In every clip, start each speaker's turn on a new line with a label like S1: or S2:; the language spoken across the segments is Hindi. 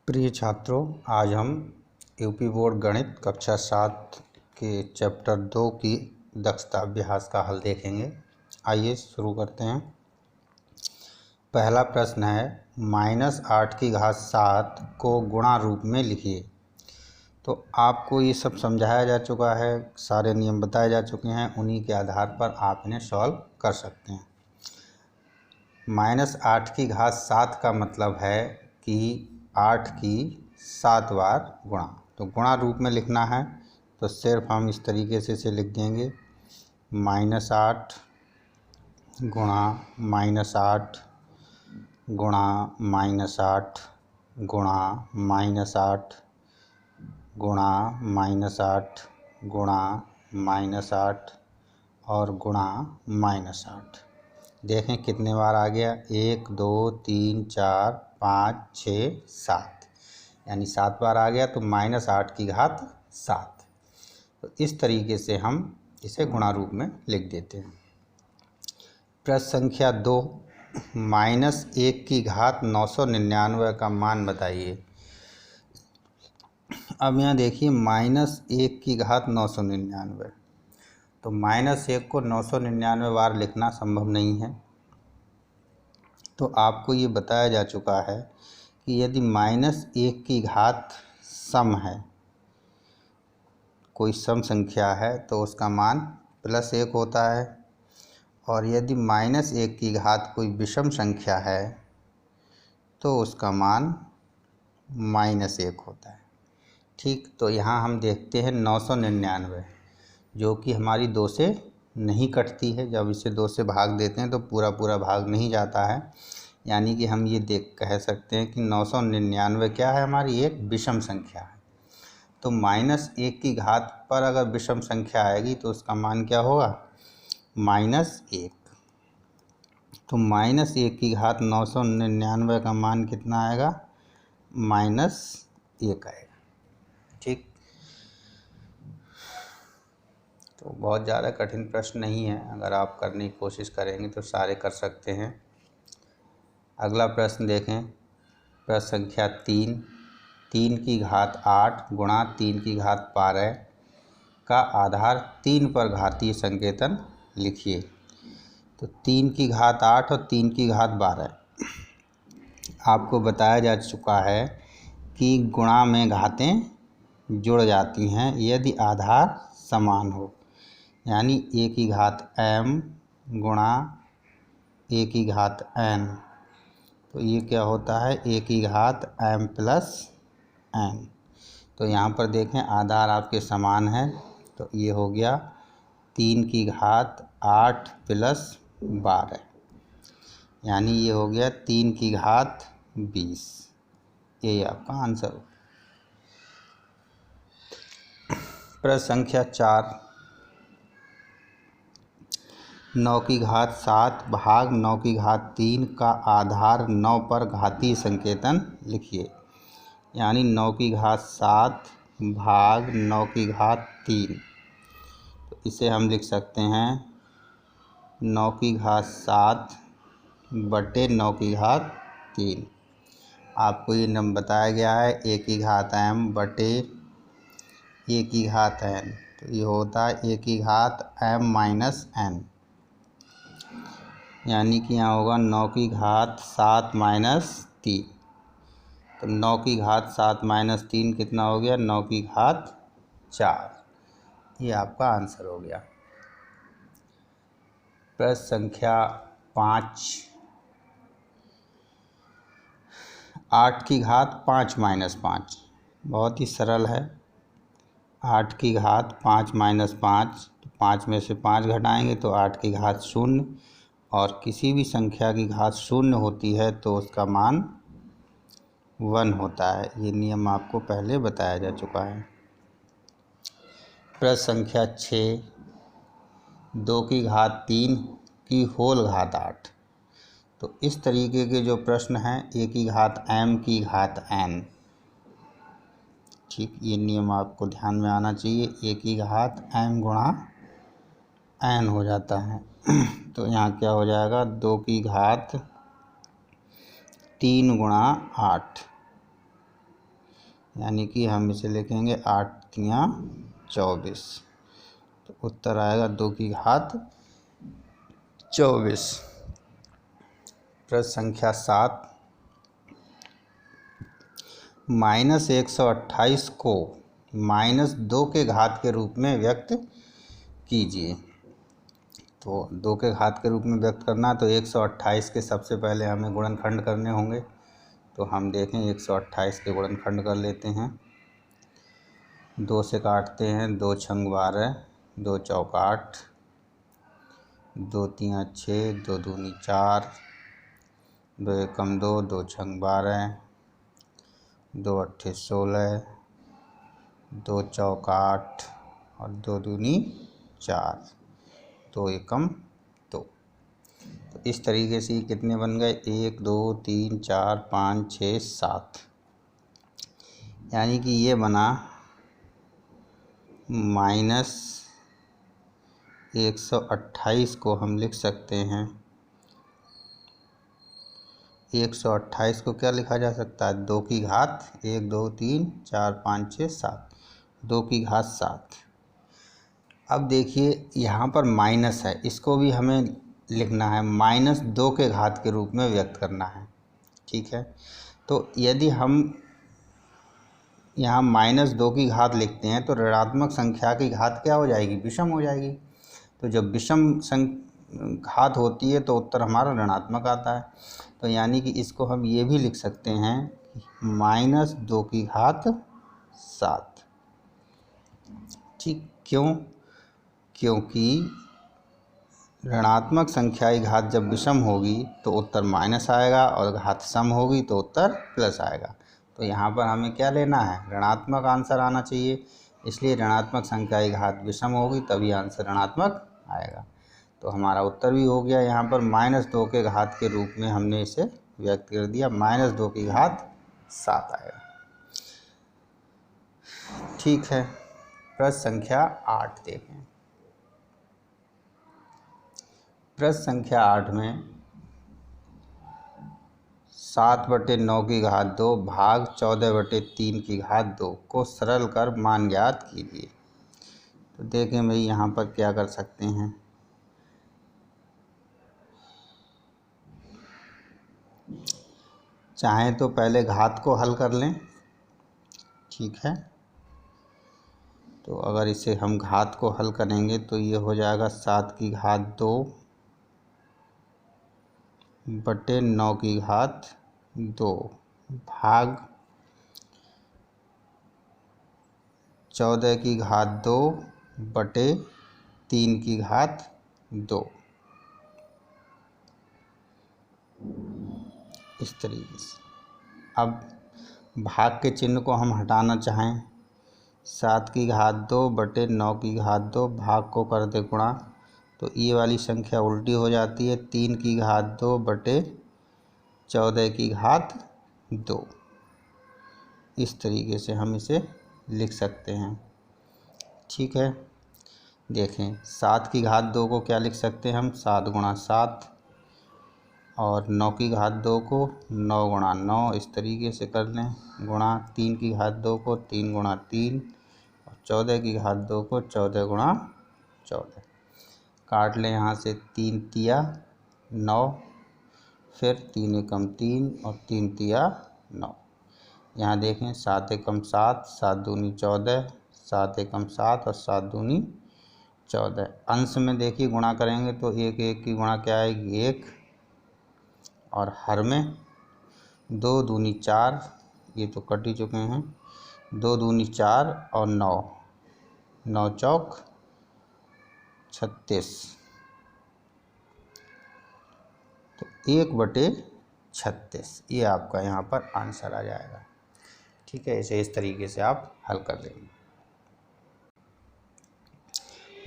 S1: प्रिय छात्रों, आज हम यूपी बोर्ड गणित कक्षा 7 के चैप्टर 2 की दक्षता अभ्यास का हल देखेंगे। आइए शुरू करते हैं। पहला प्रश्न है -8⁻7 को गुणा रूप में लिखिए। तो आपको ये सब समझाया जा चुका है, सारे नियम बताए जा चुके हैं, उन्हीं के आधार पर आप इन्हें सॉल्व कर सकते हैं। -8⁻7 का मतलब है कि 8 की 7 बार गुणा। तो गुणा रूप में लिखना है तो सिर्फ हम इस तरीके से इसे लिख देंगे -8 गुणा -8 गुणा -8 गुणा -8 गुणा -8 गुणा -8 और गुणा -8। देखें कितने बार आ गया, 1 2 3 4 5 6 7, यानी 7 बार आ गया। तो -8⁻7। तो इस तरीके से हम इसे गुणा रूप में लिख देते हैं। प्रश्न संख्या 2, -1⁻999 का मान बताइए। अब यहाँ देखिए -1⁻999, तो -1 को 999 बार लिखना संभव नहीं है। तो आपको ये बताया जा चुका है कि यदि -1 की घात सम है, कोई सम संख्या है, तो उसका मान +1 होता है, और यदि -1 की घात कोई विषम संख्या है तो उसका मान -1 होता है। ठीक, तो यहाँ हम देखते हैं 999, जो कि हमारी 2 से नहीं कटती है। जब इसे 2 से भाग देते हैं तो पूरा पूरा भाग नहीं जाता है, यानी कि हम ये कह सकते हैं कि 999 क्या है, हमारी एक विषम संख्या है। तो -1 की घात पर अगर विषम संख्या आएगी तो उसका मान क्या होगा, -1। तो -1 की घात 999 का मान कितना आएगा, -1 आएगा। ठीक, तो बहुत ज़्यादा कठिन प्रश्न नहीं है, अगर आप करने की कोशिश करेंगे तो सारे कर सकते हैं। अगला प्रश्न देखें, प्रश्न संख्या 3, 3 की घात 8 गुणा 3 की घात 12 का आधार 3 पर घातीय संकेतन लिखिए। तो 3 की घात 8 और 3 की घात 12 आपको बताया जा चुका है कि गुणा में घातें जुड़ जाती हैं यदि आधार समान हो, यानी a की घात m गुणा a की घात n। तो ये क्या होता है, a की घात m प्लस n। तो यहाँ पर देखें आधार आपके समान है, तो ये हो गया 3 की घात 8 प्लस 12, यानी ये हो गया 3 की घात 20। ये आपका आंसर हो। प्रश्न संख्या 4, 9 की घात 7 भाग 9 की घात 3 का आधार 9 पर घातीय संकेतन लिखिए। यानी 9 की घात 7 भाग 9 की घात 3। तो इसे हम लिख सकते हैं 9 की घात 7 बटे 9 की घात 3। आपको ये नंबर बताया गया है a की घात m बटे a की घात n। तो ये होता है a की घात m माइनस n, यानी कि यहाँ होगा 9 की घात 7 माइनस 3। तो 9 की घात 7 माइनस 3 कितना हो गया, 9 की घात 4। ये आपका आंसर हो गया। प्रश्न संख्या 5, 8 की घात 5 माइनस 5, बहुत ही सरल है। 8 की घात 5 माइनस 5, तो 5 में से 5 घटाएंगे तो 8 की घात 0, और किसी भी संख्या की घात 0 होती है तो उसका मान 1 होता है। ये नियम आपको पहले बताया जा चुका है। प्रश्न संख्या 6, 2 की घात 3 की होल घात 8। तो इस तरीके के जो प्रश्न हैं, a की घात m की घात n। ठीक, ये नियम आपको ध्यान में आना चाहिए, a की घात m गुणा n हो जाता है। तो यहाँ क्या हो जाएगा, 2 की घात 3 गुणा 8 यानी कि हम इसे लिखेंगे 8 तियाँ 24। तो उत्तर आएगा 2 की घात 24। प्रश्न संख्या 7, -128 को -2 के घात के रूप में व्यक्त कीजिए। तो 2 के घात के रूप में व्यक्त करना तो 128 के सबसे पहले हमें गुणनखंड करने होंगे। तो हम देखें 128 के गुणनखंड कर लेते हैं। 2 से काटते हैं, 2 छंग 12, 2 चौक 8, 2 तियाँ 6, 2 दूनी 4, 2 एकम 2, 2 छंग 12, 2 अट्ठे 16, 2 चौक 8 और 2 दूनी 4, 2 एकम 2। तो इस तरीके से कितने बन गए, 1 2 3 4 5 6 7। यानी कि ये बना -128 को हम लिख सकते हैं। 128 को क्या लिखा जा सकता है, 2 की घात 1 2 3 4 5 6 7, 2 की घात 7। अब देखिए यहाँ पर माइनस है, इसको भी हमें लिखना है, -2 के घात के रूप में व्यक्त करना है। ठीक है, तो यदि हम यहाँ -2 की घात लिखते हैं तो ऋणात्मक संख्या की घात क्या हो जाएगी, विषम हो जाएगी। तो जब विषम घात होती है तो उत्तर हमारा ऋणात्मक आता है। तो यानी कि इसको हम ये भी लिख सकते हैं -2 की घात 7। ठीक, क्यों? क्योंकि ऋणात्मक संख्या की घात जब विषम होगी तो उत्तर माइनस आएगा और घात सम होगी तो उत्तर प्लस आएगा। तो यहाँ पर हमें क्या लेना है, ऋणात्मक आंसर आना चाहिए। इसलिए ऋणात्मक संख्या की घात विषम होगी तभी आंसर ऋणात्मक आएगा। तो हमारा उत्तर भी हो गया। यहाँ पर -2 के घात के रूप में हमने इसे व्यक्त कर दिया, -2 की घात 7 आएगा। ठीक है, प्रश्न संख्या 8 देखें। प्रश्न संख्या 8 में 7/9 की घात 2 भाग 14/3 की घात 2 को सरल कर मान ज्ञात कीजिए। तो देखें भाई यहाँ पर क्या कर सकते हैं, चाहें तो पहले घात को हल कर लें। ठीक है, तो अगर इसे हम घात को हल करेंगे तो ये हो जाएगा 7 की घात 2 बटे 9 की घात 2 भाग 14 की घात 2 बटे 3 की घात 2। इस तरीके से अब भाग के चिन्ह को हम हटाना चाहें, 7 की घात 2 बटे 9 की घात 2 भाग को कर दे गुणा, तो ये वाली संख्या उल्टी हो जाती है, 3 की घात 2 बटे 14 की घात 2। इस तरीके से हम इसे लिख सकते हैं। ठीक है, देखें 7 की घात 2 को क्या लिख सकते हैं हम, 7 गुणा 7, और 9 की घात 2 को 9 गुणा 9 इस तरीके से कर लें, गुणा 3 की घात 2 को 3 गुणा 3 और 14 की घात 2 को 14 गुणा 14। काट लें यहाँ से, 3 तिया 9, फिर 3 एकम 3 और 3 तिया 9। यहाँ देखें 7 एकम 7, 7 दूनी 14, 7 एकम 7 और 7 दूनी 14। अंश में देखिए गुणा करेंगे तो 1 1 की गुणा क्या आएगी, 1, और हर में 2 दूनी 4, ये तो कट ही चुके हैं, 2 दूनी 4 और 9, 9 चौक 36, तो 1/36 ये आपका यहाँ पर आंसर आ जाएगा। ठीक है, इसे इस तरीके से आप हल कर लेंगे।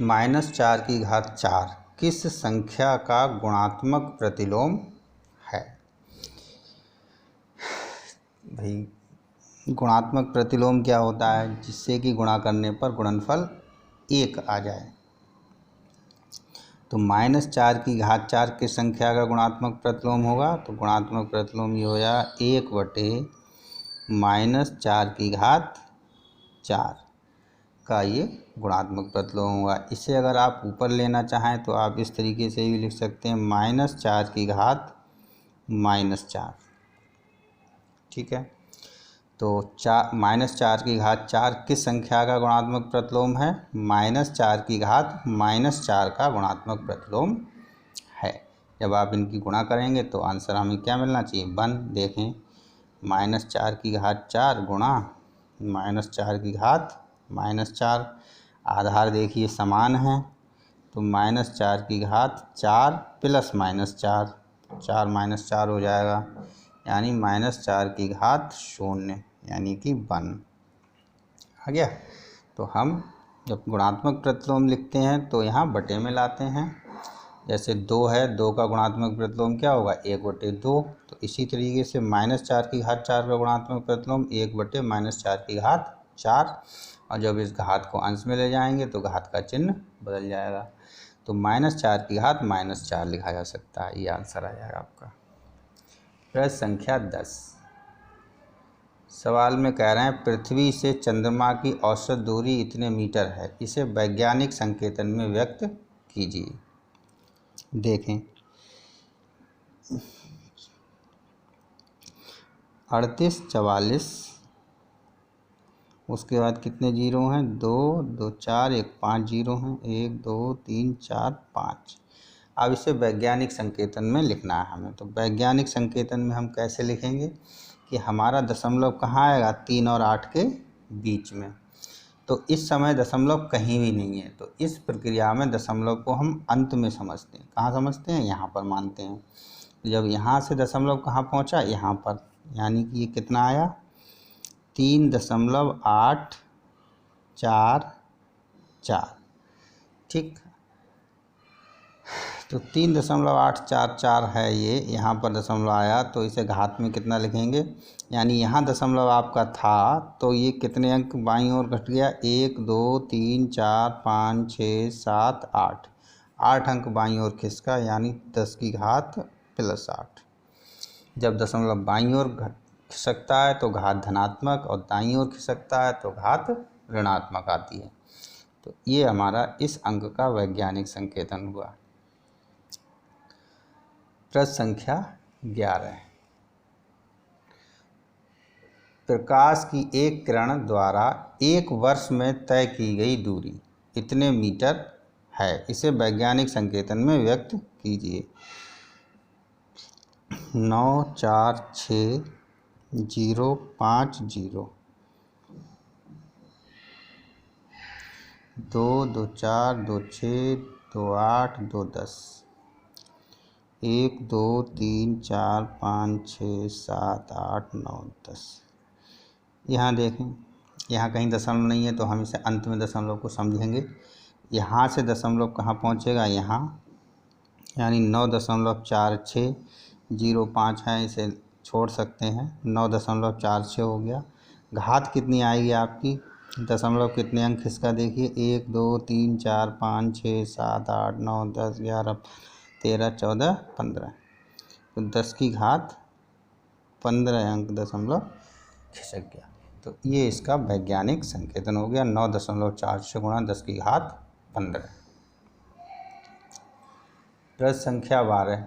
S1: -4 की घात 4 किस संख्या का गुणात्मक प्रतिलोम है? भाई गुणात्मक प्रतिलोम क्या होता है, जिससे कि गुणा करने पर गुणनफल 1 आ जाए। तो -4 की घात 4 किस संख्या का गुणात्मक प्रतिलोम होगा, तो गुणात्मक प्रतिलोम ये हो जाएगा 1/4 -4 का ये गुणात्मक प्रतिलोम होगा। इसे अगर आप ऊपर लेना चाहें तो आप इस तरीके से भी लिख सकते हैं -4 ठीक है। तो -4 किस संख्या का गुणात्मक प्रतिलोम है? -4 का गुणात्मक प्रतिलोम है। जब आप इनकी गुणा करेंगे तो आंसर हमें क्या मिलना चाहिए? 1। देखें, -4 गुणा -4 आधार देखिए समान है, तो -4 प्लस -4 4 हो जाएगा, यानी -4 यानी कि 1 आ गया। तो हम जब गुणात्मक प्रतिलोम लिखते हैं तो यहाँ बटे में लाते हैं। जैसे 2 है, 2 का गुणात्मक प्रतिलोम क्या होगा? 1/2। तो इसी तरीके से -4 का गुणात्मक प्रतिलोम 1/-4, और जब इस घात को अंश में ले जाएंगे तो घात का चिन्ह बदल जाएगा। तो -4 लिखा जा सकता है। ये आंसर आ जाएगा आपका। प्रश्न संख्या 10। सवाल में कह रहे हैं पृथ्वी से चंद्रमा की औसत दूरी इतने मीटर है, इसे वैज्ञानिक संकेतन में व्यक्त कीजिए। देखें, 38, 44, उसके बाद कितने जीरो हैं? 2 2 4 1 5 जीरो हैं। 1 2 3 4 5। अब इसे वैज्ञानिक संकेतन में लिखना है हमें। तो वैज्ञानिक संकेतन में हम कैसे लिखेंगे कि हमारा दशमलव कहाँ आएगा? 3 और 8 के बीच में। तो इस समय दशमलव कहीं भी नहीं है, तो इस प्रक्रिया में दशमलव को हम अंत में समझते हैं। कहाँ समझते हैं? यहाँ पर मानते हैं। जब यहाँ से दशमलव कहाँ पहुँचा? यहाँ पर, यानी कि ये कितना आया? 3.844। ठीक, तो 3.844 है ये, यहाँ पर दशमलव आया, तो इसे घात में कितना लिखेंगे? यानी यहाँ दशमलव आपका था तो ये कितने अंक बाईं ओर घट गया? 1 2 3 4 5 6 7 8 8 अंक बाईं ओर खिसका, यानी 10⁻+8। जब दशमलव बाईं ओर खिसकता है तो घात धनात्मक, और दाईं ओर खिसकता है तो घात ऋणात्मक आती है। तो ये हमारा इस अंक का वैज्ञानिक संकेतन हुआ। प्रश्न संख्या 11। प्रकाश की एक किरण द्वारा 1 वर्ष में तय की गई दूरी इतने मीटर है, इसे वैज्ञानिक संकेतन में व्यक्त कीजिए। 9 4 6 0 5 0 2 2 4 2 6 2 8 2 10 1 2 3 4 5 6 7 8 9 10। यहाँ देखें, यहाँ कहीं दशमलव नहीं है तो हम इसे अंत में दशमलव को समझेंगे। यहाँ से दशमलव कहाँ पहुँचेगा? यहाँ, यानी 9.4605 है, इसे छोड़ सकते हैं। 9.46 हो गया। घात कितनी आएगी आपकी? दशमलव कितने अंक खिसका? देखिए, 1 2 3 4 5 6 7 8 9 10 11 13 14 15। तो 10⁻15 अंक दशमलव खिसक गया। तो ये इसका वैज्ञानिक संकेतन हो गया। 9.46 गुणा 10⁻15। प्रश्न संख्या 12।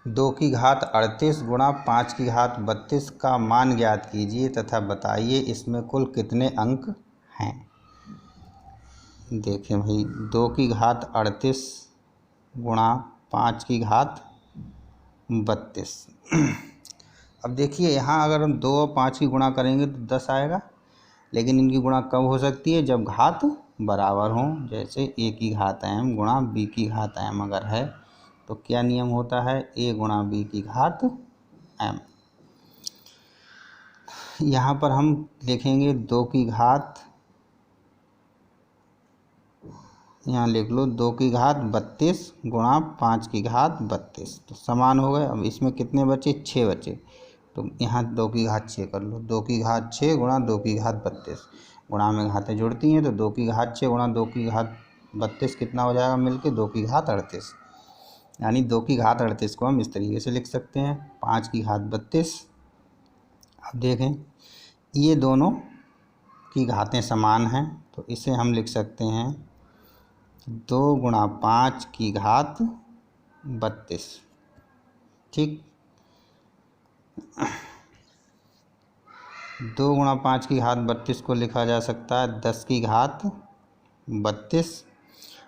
S1: 2⁻38 गुणा 5⁻32 का मान ज्ञात कीजिए तथा बताइए इसमें कुल कितने अंक हैं। देखें भाई, 2⁻38 गुणा 5⁻32। अब देखिए, यहाँ अगर हम 2 और 5 की गुणा करेंगे तो 10 आएगा, लेकिन इनकी गुणा कब हो सकती है? जब घात बराबर हों। जैसे a की घात m गुणा b की घात m अगर है तो क्या नियम होता है? a गुणा b की घात m। यहाँ पर हम लिखेंगे 2⁻, यहाँ लिख लो 2⁻32 गुणा 5⁻32, तो समान हो गए। अब इसमें कितने बचे? 6 बचे, तो यहाँ 2⁻6 कर लो। 2⁻6 गुणा 2⁻32, गुणा में घातें जुड़ती हैं, तो 2⁻6 गुणा 2⁻32 कितना हो जाएगा मिलके? 2⁻38। यानी 2⁻38 को हम इस तरीके से लिख सकते हैं, 5⁻32 अब देखें, ये दोनों की घातें समान हैं, तो इसे हम लिख सकते हैं 2 गुणा 5 की घात 32। ठीक, 2 गुणा 5 की घात 32 को लिखा जा सकता है 10 की घात 32,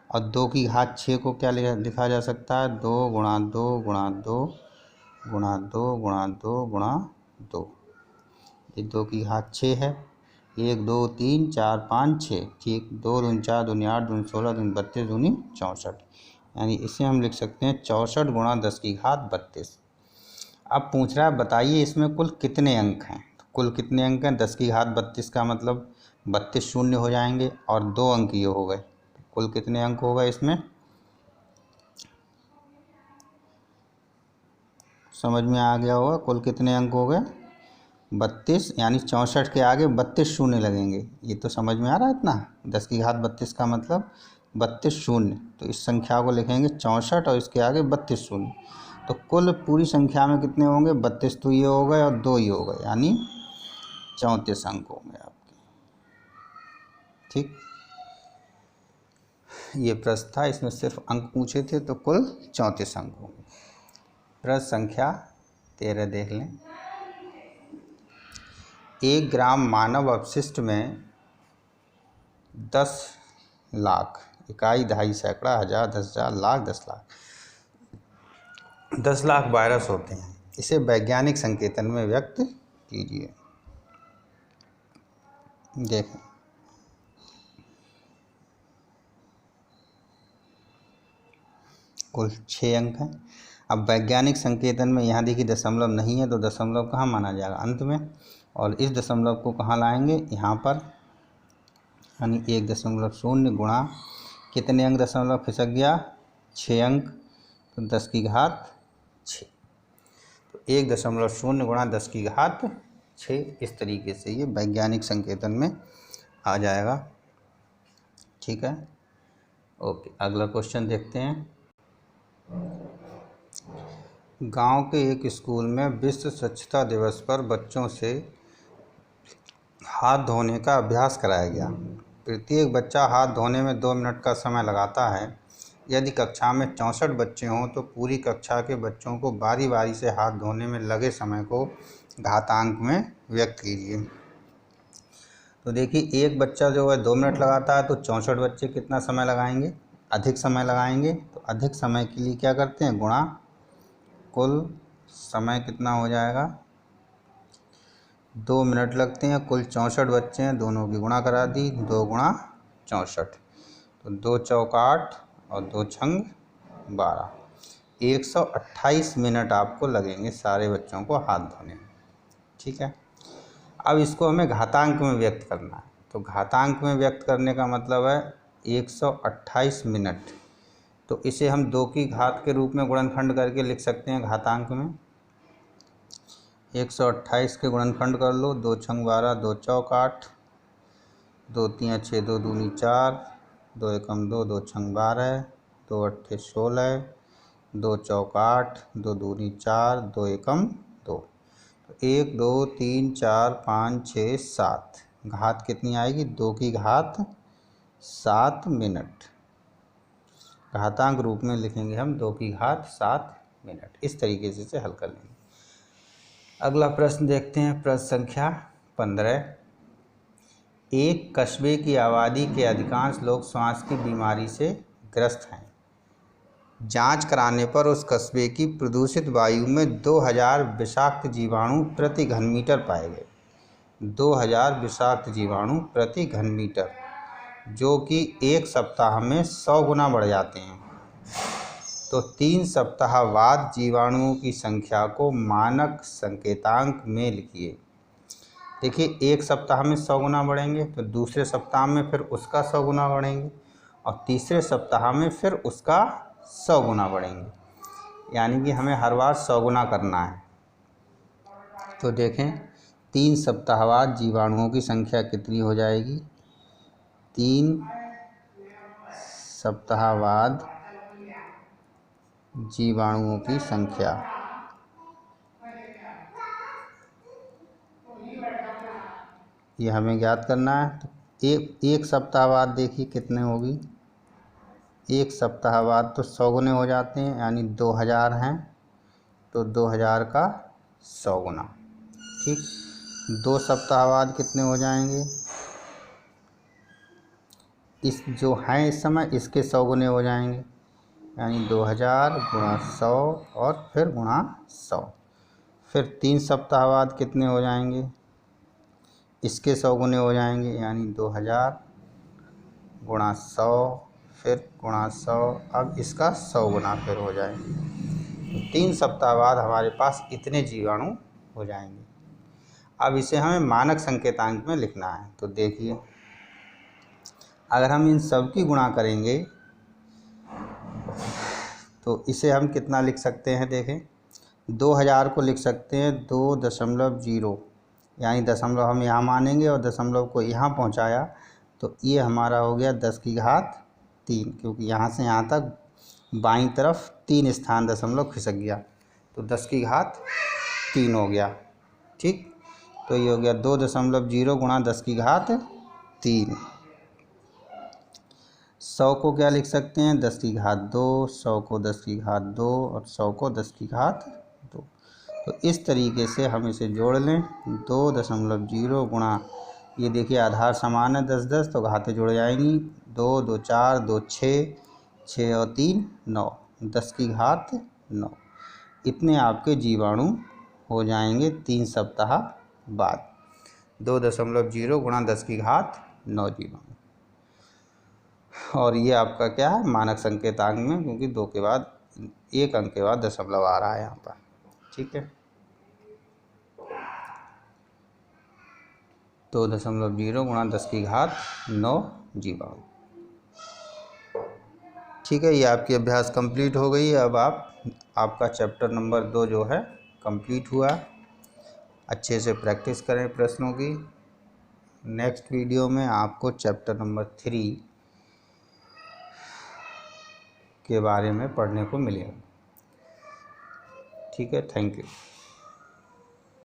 S1: और 2 की घात 6 को क्या लिखा जा सकता है 2 गुणा 2 गुणा 2 गुणा 2 गुणा 2 गुणा 2। ये 2 की घात 6 है, 1 2 3 4 5 6। ठीक, 2 दूनी 4 दूनी 8 दूनी 16 दूनी 32 दूनी 64, यानी इसे हम लिख सकते हैं 64 गुणा 10 की घात 32। अब पूछ रहा है बताइए इसमें कुल कितने अंक हैं। तो कुल कितने अंक हैं, 10 की घात 32 का मतलब 32 शून्य हो जाएंगे और 2 अंक ये हो गए। तो कुल कितने अंक हो गए इसमें, समझ में आ गया होगा। कुल कितने अंक हो गए 32, यानी 64 के आगे 32 शून्य लगेंगे। ये तो समझ में आ रहा है इतना। 10 की घात 32 का मतलब 32 शून्य, तो इस संख्या को लिखेंगे 64 और इसके आगे 32 शून्य। तो कुल पूरी संख्या में कितने होंगे, 32 तो ये हो गए और 2 ये हो गए, यानी 34 अंक होंगे आपके। ठीक, ये प्रश्न था, इसमें सिर्फ अंक पूछे थे, तो कुल 34 अंक होंगे। प्रश्न संख्या 13 देख लें। 1 ग्राम मानव अपशिष्ट में 10 लाख, इकाई, दहाई, सैकड़ा, हजार, 10,000, लाख, 10 लाख, 10 लाख वायरस होते हैं। इसे वैज्ञानिक संकेतन में व्यक्त कीजिए। देखें, कुल 6 अंक हैं। अब वैज्ञानिक संकेतन में यहाँ देखिए दशमलव नहीं है, तो दशमलव कहाँ माना जाएगा, अंत में, और इस दशमलव को कहाँ लाएंगे, यहाँ पर, यानी 1.0 गुणा कितने अंक दशमलव खिसक गया, 6 अंक, तो 10 की घात 6। तो 1.0 गुणा 10 की घात 6, इस तरीके से ये वैज्ञानिक संकेतन में आ जाएगा। ठीक है, ओके, अगला क्वेश्चन देखते हैं। गांव के एक स्कूल में विश्व स्वच्छता दिवस पर बच्चों से हाथ धोने का अभ्यास कराया गया। प्रत्येक बच्चा हाथ धोने में 2 मिनट का समय लगाता है। यदि कक्षा में 64 बच्चे हों तो पूरी कक्षा के बच्चों को बारी बारी से हाथ धोने में लगे समय को घातांक में व्यक्त कीजिए। तो देखिए, एक बच्चा जो है 2 मिनट लगाता है, तो 64 बच्चे कितना समय लगाएंगे, अधिक समय लगाएंगे। तो अधिक समय के लिए क्या करते हैं, गुणा, कुल समय कितना हो जाएगा, 2 मिनट लगते हैं, कुल 64 बच्चे हैं, दोनों की गुणा करा दी, 2 गुणा 64, तो 2 चौक 8 और 2 छंग 12, 128 मिनट आपको लगेंगे सारे बच्चों को हाथ धोने में। ठीक है, अब इसको हमें घातांक में व्यक्त करना है। तो घातांक में व्यक्त करने का मतलब है 128 मिनट, तो इसे हम 2 की घात के रूप में गुणनखंड करके लिख सकते हैं घातांक में। 128 के गुणनखंड कर लो, 2 छंग 12, 2 चौक 8, 2 तियाँ 6, 2 दूनी 4, 2 एकम 2, 2 छंग 12, 2 अट्ठे 16, 2 चौक 8, 2 दूनी 4, 2 एकम 2, तो 1 2 3 4 5 6 7, घात कितनी आएगी, 2 की घात 7 मिनट। घातांक रूप में लिखेंगे हम 2 की घात 7 मिनट। इस तरीके से हल कर लेंगे। अगला प्रश्न देखते हैं, प्रश्न संख्या 15। एक कस्बे की आबादी के अधिकांश लोग श्वास की बीमारी से ग्रस्त हैं। जांच कराने पर उस कस्बे की प्रदूषित वायु में 2000 विषाक्त जीवाणु प्रति घन मीटर पाए गए। 2000 विषाक्त जीवाणु प्रति घन मीटर, जो कि 1 सप्ताह में 100 गुना बढ़ जाते हैं। तो 3 सप्ताह बाद जीवाणुओं की संख्या को मानक संकेतांक में लिखिए। देखिए, 1 सप्ताह में 100 गुना बढ़ेंगे, तो दूसरे सप्ताह में फिर उसका 100 गुना बढ़ेंगे, और तीसरे सप्ताह में फिर उसका 100 गुना बढ़ेंगे, यानी कि हमें हर बार 100 गुना करना है। तो देखें, 3 सप्ताह बाद जीवाणुओं की संख्या कितनी हो जाएगी, 3 सप्ताह बाद जीवाणुओं की संख्या ये हमें ज्ञात करना है। तो एक सप्ताह बाद देखिए कितने होगी। एक सप्ताह बाद तो 100 गुने हो जाते हैं, यानी 2000 हैं, तो 2000 का 100 गुना। ठीक, 2 सप्ताह बाद कितने हो जाएंगे, इस जो हैं इस समय इसके 100 गुने हो जाएंगे, यानी 2000 गुणा 100 और फिर गुणा 100। फिर 3 सप्ताह बाद कितने हो जाएंगे, इसके 100 गुने हो जाएंगे, यानी 2000 गुणा 100 फिर गुणा 100, अब इसका 100 गुना फिर हो जाएंगे। तो 3 सप्ताह बाद हमारे पास इतने जीवाणु हो जाएंगे। अब इसे हमें मानक संकेतांक में लिखना है। तो देखिए, अगर हम इन सब की गुणा करेंगे तो इसे हम कितना लिख सकते हैं, देखें 2000 को लिख सकते हैं 2.0, यानी दशमलव हम यहाँ मानेंगे और दशमलव को यहाँ पहुँचाया तो ये हमारा हो गया 10 की घात 3, क्योंकि यहाँ से यहाँ तक बाईं तरफ 3 स्थान दशमलव खिसक गया, तो 10 की घात 3 हो गया। ठीक, तो ये हो गया 2.0 गुणा 10 की घात 3। 100 को क्या लिख सकते हैं, 10 की घात 2, 100 को 10 की घात 2 और 100 को 10 की घात 2। तो इस तरीके से हम इसे जोड़ लें, 2.0 गुणा, ये देखिए आधार समान है 10 10, तो घातें जुड़ जाएंगी, 2 2 4 2 6, 6 और 3 9, 10 की घात 9। इतने आपके जीवाणु हो जाएंगे 3 सप्ताह बाद। 2.0 गुणा 10 की घात 9 जीवाणु। और ये आपका क्या है, मानक संकेतांक में, क्योंकि 2 के बाद 1 अंक के बाद दशमलव आ रहा है यहाँ पर। ठीक है, 2.0 गुणा 10 की घात 9 जीवाणु। ठीक है, ये आपकी अभ्यास कंप्लीट हो गई है। अब आपका चैप्टर नंबर 2 जो है कंप्लीट हुआ। अच्छे से प्रैक्टिस करें प्रश्नों की। नेक्स्ट वीडियो में आपको चैप्टर नंबर 3 के बारे में पढ़ने को मिलेगा। ठीक है, थैंक यू।